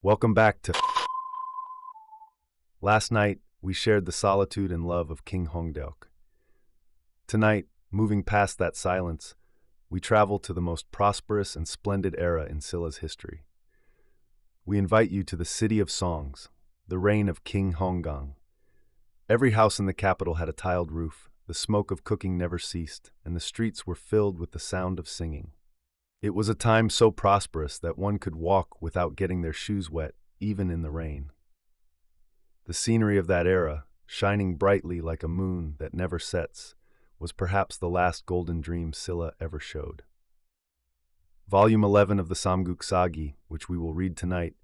Welcome back to Last night, we shared the solitude and love of King Heongang. Tonight, moving past that silence, we travel to the most prosperous and splendid era in Silla's history. We invite you to the city of songs, the reign of King Heongang. Every house in the capital had a tiled roof, the smoke of cooking never ceased, and the streets were filled with the sound of singing. It was a time so prosperous that one could walk without getting their shoes wet, even in the rain. The scenery of that era, shining brightly like a moon that never sets, was perhaps the last golden dream Silla ever showed. Volume 11 of the Samguk Sagi, which we will read tonight,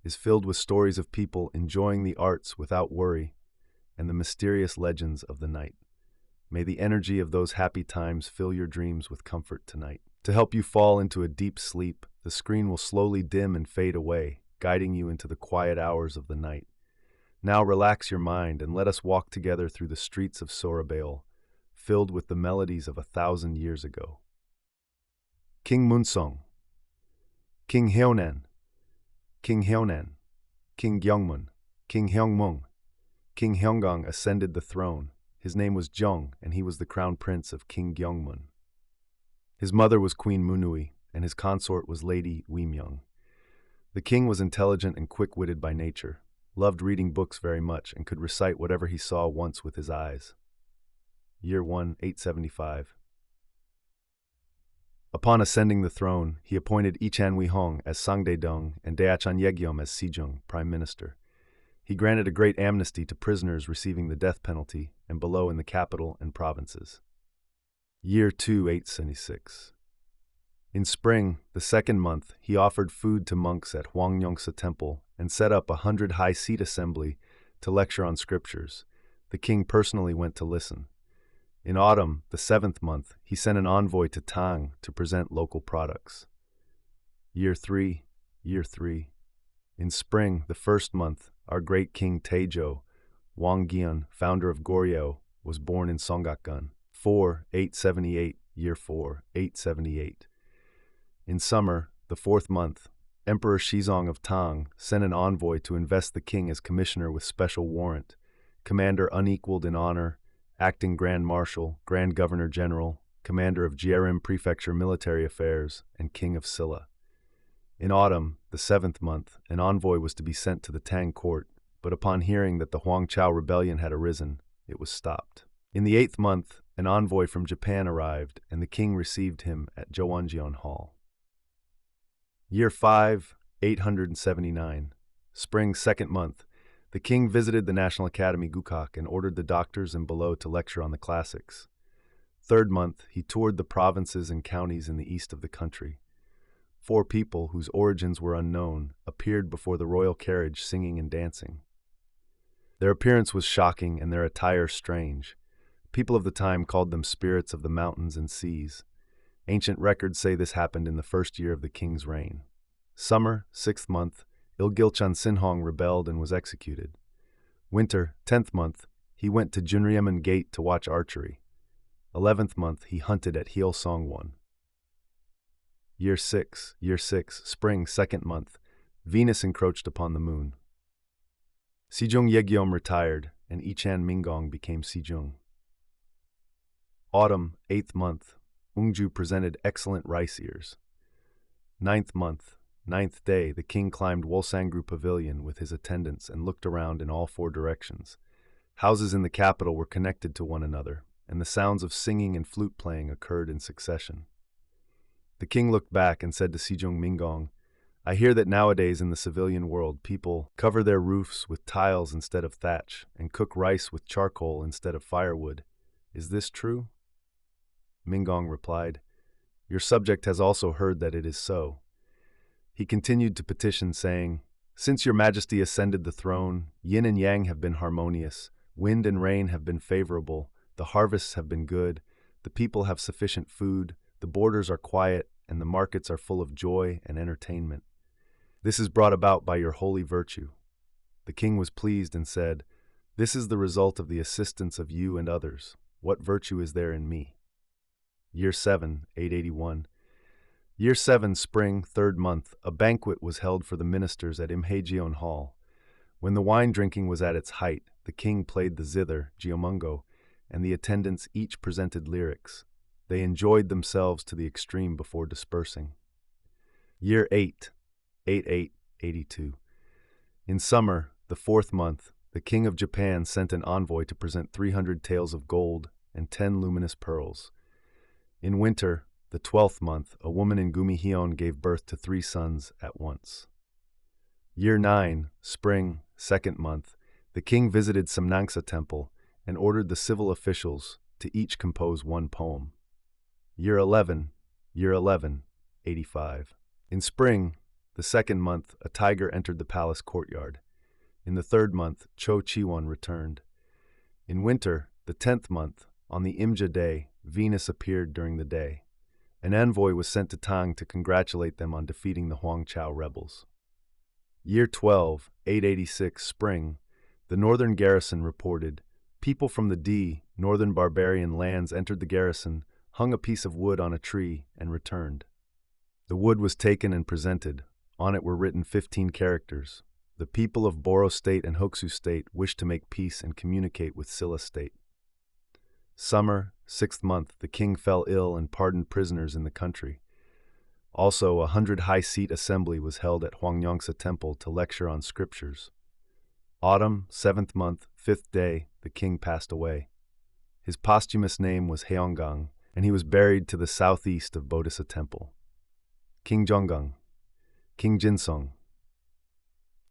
is filled with stories of people enjoying the arts without worry and the mysterious legends of the night. May the energy of those happy times fill your dreams with comfort tonight. To help you fall into a deep sleep, the screen will slowly dim and fade away, guiding you into the quiet hours of the night. Now relax your mind and let us walk together through the streets of Seorabeol, filled with the melodies of 1,000 years ago. King Munsong, King Heongang, King Heongang, King Gyeongmun, King Heongmung. King Heongang ascended the throne. His name was Jeong, and he was the crown prince of King Gyeongmun. His mother was Queen Munui, and his consort was Lady Uimyeong. The king was intelligent and quick-witted by nature, loved reading books very much, and could recite whatever he saw once with his eyes. Year 1, 875. Upon ascending the throne, he appointed Ichan Wihong as Sangdaedong and Daechan Yegyom as Sejong, prime minister. He granted a great amnesty to prisoners receiving the death penalty and below in the capital and provinces. Year 2, 876. In spring, the second month, he offered food to monks at Hwangnyeongsa Temple and set up 100 high-seat assembly to lecture on scriptures. The king personally went to listen. In autumn, the seventh month, he sent an envoy to Tang to present local products. Year 3. In spring, the first month, our great king Taejo, Wang Gyeon, founder of Goryeo, was born in Songgakgun. 878, year 4, 878. In summer, the fourth month, Emperor Shizong of Tang sent an envoy to invest the king as commissioner with special warrant, commander unequaled in honor, acting Grand Marshal, Grand Governor General, commander of Jerim Prefecture Military Affairs, and king of Silla. In autumn, the seventh month, an envoy was to be sent to the Tang court, but upon hearing that the Huangchao rebellion had arisen, it was stopped. In the eighth month, an envoy from Japan arrived, and the king received him at Joanjeon Hall. Year 5, 879. Spring second month, the king visited the National Academy Gukak and ordered the doctors and below to lecture on the classics. Third month, he toured the provinces and counties in the east of the country. 4 people, whose origins were unknown, appeared before the royal carriage singing and dancing. Their appearance was shocking and their attire strange. People of the time called them spirits of the mountains and seas. Ancient records say this happened in the first year of the king's reign. Summer, 6th month, Ilgilchan Sinhong rebelled and was executed. Winter, 10th month, he went to Junryemun Gate to watch archery. 11th month, he hunted at Hyeolsongwon. Year 6, spring, 2nd month, Venus encroached upon the moon. Sejong Yegyom retired, and Ichan Mingong became Sejong. Autumn, 8th month, Ungju presented excellent rice ears. 9th month, 9th day, the king climbed Wolsangru Pavilion with his attendants and looked around in all 4 directions. Houses in the capital were connected to one another, and the sounds of singing and flute playing occurred in succession. The king looked back and said to Sejong Mingong, "I hear that nowadays in the civilian world people cover their roofs with tiles instead of thatch and cook rice with charcoal instead of firewood. Is this true?" Mingong replied, "Your subject has also heard that it is so." He continued to petition, saying, "Since your majesty ascended the throne, yin and yang have been harmonious, wind and rain have been favorable, the harvests have been good, the people have sufficient food, the borders are quiet, and the markets are full of joy and entertainment. This is brought about by your holy virtue." The king was pleased and said, "This is the result of the assistance of you and others. What virtue is there in me?" Year 7, 881. Year 7, spring, 3rd month, a banquet was held for the ministers at Imhaejeon Hall. When the wine drinking was at its height, the king played the zither, Geomungo, and the attendants each presented lyrics. They enjoyed themselves to the extreme before dispersing. Year 8, 8882. In summer, the 4th month, the king of Japan sent an envoy to present 300 taels of gold and 10 luminous pearls. In winter, the 12th month, a woman in Gumi-hyeon gave birth to 3 sons at once. Year 9, spring, 2nd month, the king visited Samnangsa temple and ordered the civil officials to each compose 1 poem. Year 11, 85. In spring, the 2nd month, a tiger entered the palace courtyard. In the 3rd month, Cho Chi-won returned. In winter, the 10th month, on the Imja day, Venus appeared during the day. An envoy was sent to Tang to congratulate them on defeating the Huangchao rebels. Year 12, 886, spring, the northern garrison reported, people from the northern barbarian lands entered the garrison, hung a piece of wood on a tree, and returned. The wood was taken and presented. On it were written 15 characters. The people of Boro State and Hoksu State wish to make peace and communicate with Silla State. Summer, 6th month, the king fell ill and pardoned prisoners in the country. Also, 100 high-seat assembly was held at Hwangyongsa Temple to lecture on scriptures. Autumn, 7th month, 5th day, the king passed away. His posthumous name was Heongang, and he was buried to the southeast of Bodhisa Temple. King Heongang, King Jinsong,